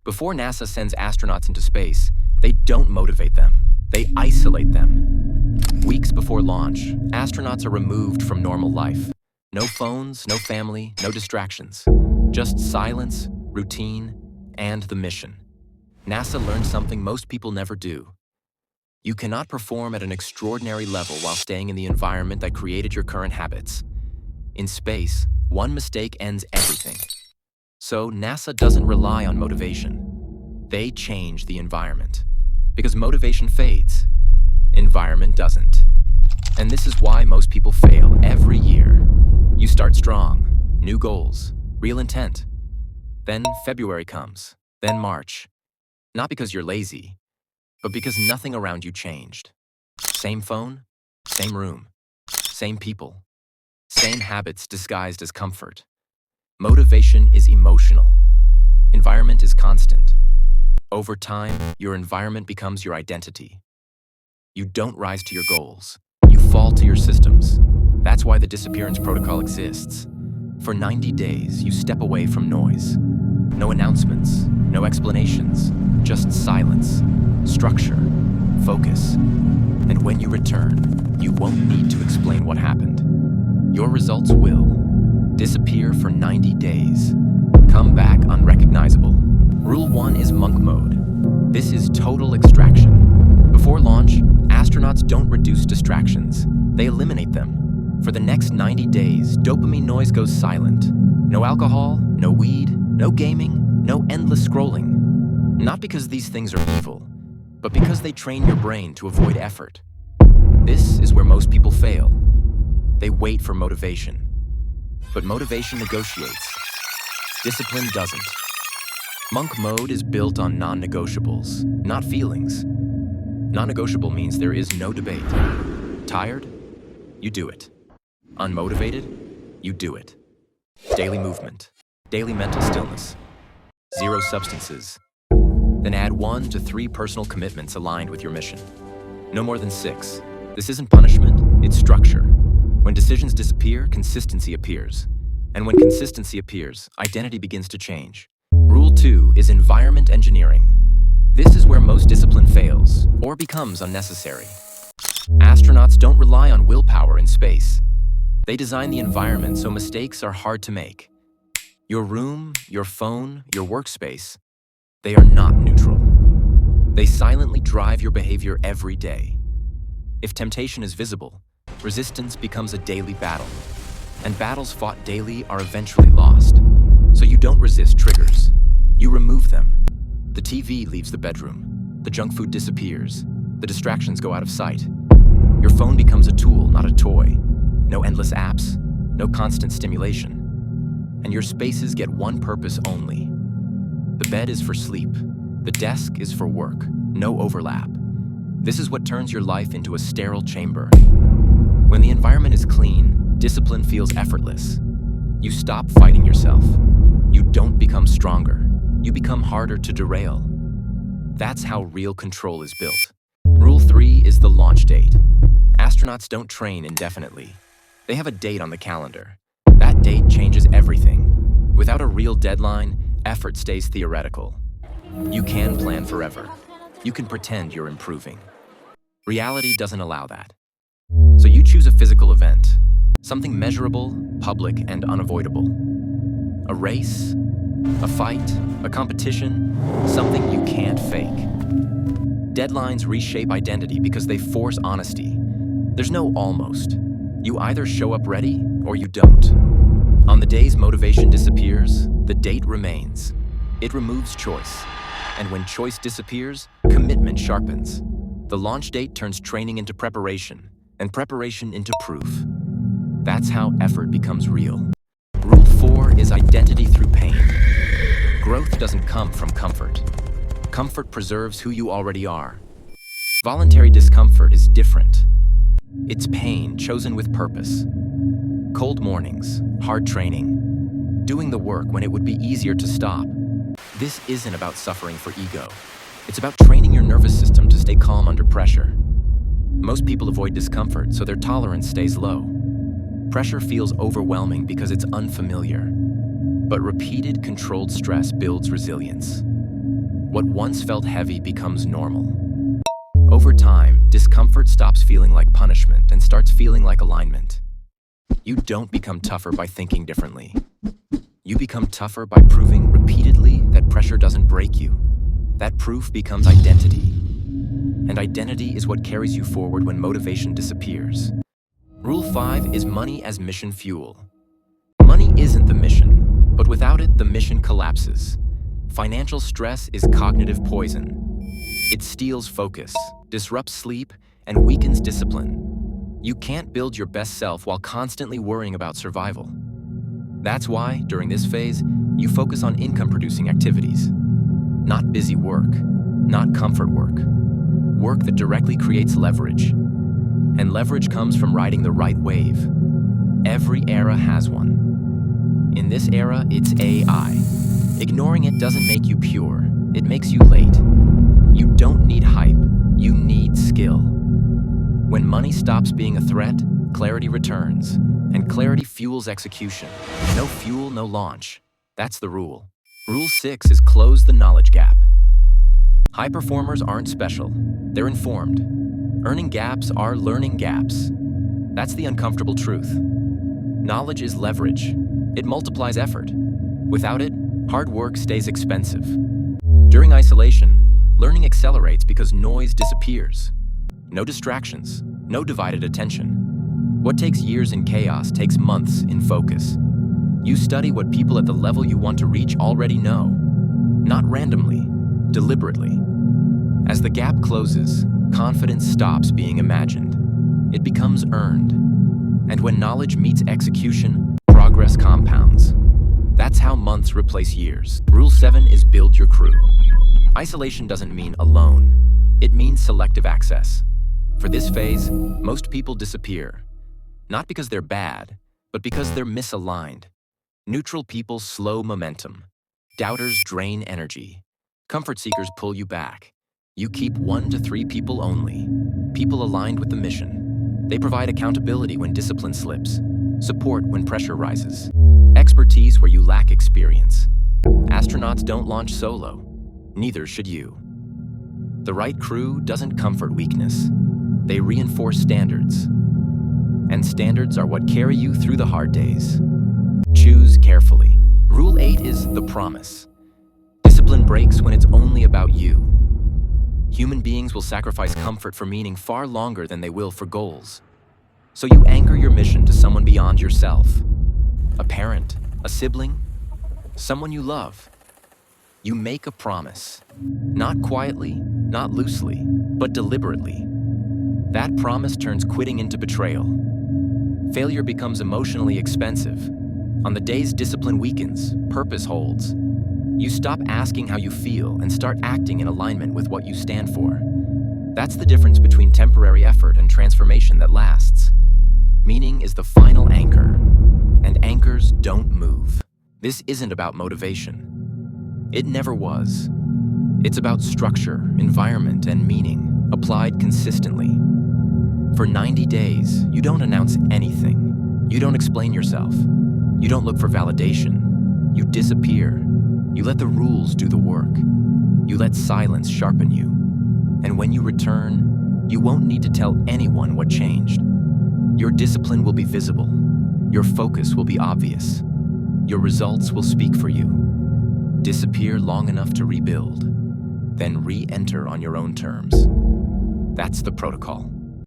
Before NASA sends astronauts into space, they don't motivate them. They isolate them. Weeks before launch, astronauts are removed from normal life. No phones, no family, no distractions. Just silence, routine, and the mission. NASA learned something most people never do. You cannot perform at an extraordinary level while staying in the environment that created your current habits. In space, one mistake ends everything. So NASA doesn't rely on motivation. They change the environment. Because motivation fades, environment doesn't. And this is why most people fail every year. You start strong, new goals, real intent. Then February comes, then March. Not because you're lazy, but because nothing around you changed. Same phone, same room, same people, same habits disguised as comfort. Motivation is emotional. Environment is constant. Over time, your environment becomes your identity. You don't rise to your goals. You fall to your systems. That's why the disappearance protocol exists. For 90 days, you step away from noise. No announcements, no explanations, just silence, structure, focus. And when you return, you won't need to explain what happened. Your results will disappear for 90 days. Come back unrecognizable. Rule 1 is monk mode. This is total extraction. Before launch, astronauts don't reduce distractions. They eliminate them. For the next 90 days, dopamine noise goes silent. No alcohol, no weed, no gaming, no endless scrolling. Not because these things are evil, but because they train your brain to avoid effort. This is where most people fail. They wait for motivation. But motivation negotiates. Discipline doesn't. Monk mode is built on non-negotiables, not feelings. Non-negotiable means there is no debate. Tired? You do it. Unmotivated? You do it. Daily movement. Daily mental stillness. 0 substances. Then add 1 to 3 personal commitments aligned with your mission. No more than 6. This isn't punishment, it's structure. When decisions disappear, consistency appears. And when consistency appears, identity begins to change. Rule 2 is environment engineering. This is where most discipline fails, or becomes unnecessary. Astronauts don't rely on willpower in space. They design the environment so mistakes are hard to make. Your room, your phone, your workspace, they are not neutral. They silently drive your behavior every day. If temptation is visible, resistance becomes a daily battle. And battles fought daily are eventually lost. So you don't resist triggers. You remove them. The TV leaves the bedroom. The junk food disappears. The distractions go out of sight. Your phone becomes a tool, not a toy. No endless apps, no constant stimulation. And your spaces get one purpose only. The bed is for sleep. The desk is for work. No overlap. This is what turns your life into a sterile chamber. When the environment is clean, discipline feels effortless. You stop fighting yourself. You don't become stronger. You become harder to derail. That's how real control is built. Rule 3 is the launch date. Astronauts don't train indefinitely. They have a date on the calendar. That date changes everything. Without a real deadline, effort stays theoretical. You can plan forever. You can pretend you're improving. Reality doesn't allow that. So you choose a physical event, something measurable, public, and unavoidable. A race, a fight, a competition, something you can't fake. Deadlines reshape identity because they force honesty. There's no almost. You either show up ready or you don't. On the days motivation disappears, the date remains. It removes choice. And when choice disappears, commitment sharpens. The launch date turns training into preparation, and preparation into proof. That's how effort becomes real. Rule 4 is identity through pain. Growth doesn't come from comfort. Comfort preserves who you already are. Voluntary discomfort is different. It's pain chosen with purpose. Cold mornings, hard training, doing the work when it would be easier to stop. This isn't about suffering for ego. It's about training your nervous system to stay calm under pressure. Most people avoid discomfort, so their tolerance stays low. Pressure feels overwhelming because it's unfamiliar. But repeated, controlled stress builds resilience. What once felt heavy becomes normal. Over time, discomfort stops feeling like punishment and starts feeling like alignment. You don't become tougher by thinking differently. You become tougher by proving repeatedly that pressure doesn't break you. That proof becomes identity. And identity is what carries you forward when motivation disappears. Rule 5 is money as mission fuel. Money isn't the mission, but without it, the mission collapses. Financial stress is cognitive poison. It steals focus, disrupts sleep, and weakens discipline. You can't build your best self while constantly worrying about survival. That's why, during this phase, you focus on income-producing activities. Not busy work, not comfort work. Work that directly creates leverage. And leverage comes from riding the right wave. Every era has one. In this era, it's AI. Ignoring it doesn't make you pure, it makes you late. You don't need hype, you need skill. When money stops being a threat, clarity returns, and clarity fuels execution. No fuel, no launch. That's the rule. Rule 6 is close the knowledge gap. High performers aren't special, they're informed. Earning gaps are learning gaps. That's the uncomfortable truth. Knowledge is leverage. It multiplies effort. Without it, hard work stays expensive. During isolation, learning accelerates because noise disappears. No distractions, no divided attention. What takes years in chaos takes months in focus. You study what people at the level you want to reach already know. Not randomly, deliberately. As the gap closes, confidence stops being imagined. It becomes earned. And when knowledge meets execution, progress compounds. That's how months replace years. Rule 7 is build your crew. Isolation doesn't mean alone. It means selective access. For this phase, most people disappear. Not because they're bad, but because they're misaligned. Neutral people slow momentum. Doubters drain energy. Comfort seekers pull you back. You keep 1 to 3 people only. People aligned with the mission. They provide accountability when discipline slips. Support when pressure rises. Expertise where you lack experience. Astronauts don't launch solo. Neither should you. The right crew doesn't comfort weakness. They reinforce standards. And standards are what carry you through the hard days. Choose carefully. Rule 8 is the promise. Discipline breaks when it's only about you. Human beings will sacrifice comfort for meaning far longer than they will for goals. So you anchor your mission to someone beyond yourself. A parent, a sibling, someone you love. You make a promise. Not quietly, not loosely, but deliberately. That promise turns quitting into betrayal. Failure becomes emotionally expensive. On the days discipline weakens, purpose holds. You stop asking how you feel and start acting in alignment with what you stand for. That's the difference between temporary effort and transformation that lasts. Meaning is the final anchor, and anchors don't move. This isn't about motivation. It never was. It's about structure, environment, and meaning, applied consistently. For 90 days, you don't announce anything. You don't explain yourself. You don't look for validation. You disappear. You let the rules do the work. You let silence sharpen you. And when you return, you won't need to tell anyone what changed. Your discipline will be visible. Your focus will be obvious. Your results will speak for you. Disappear long enough to rebuild, then re-enter on your own terms. That's the protocol.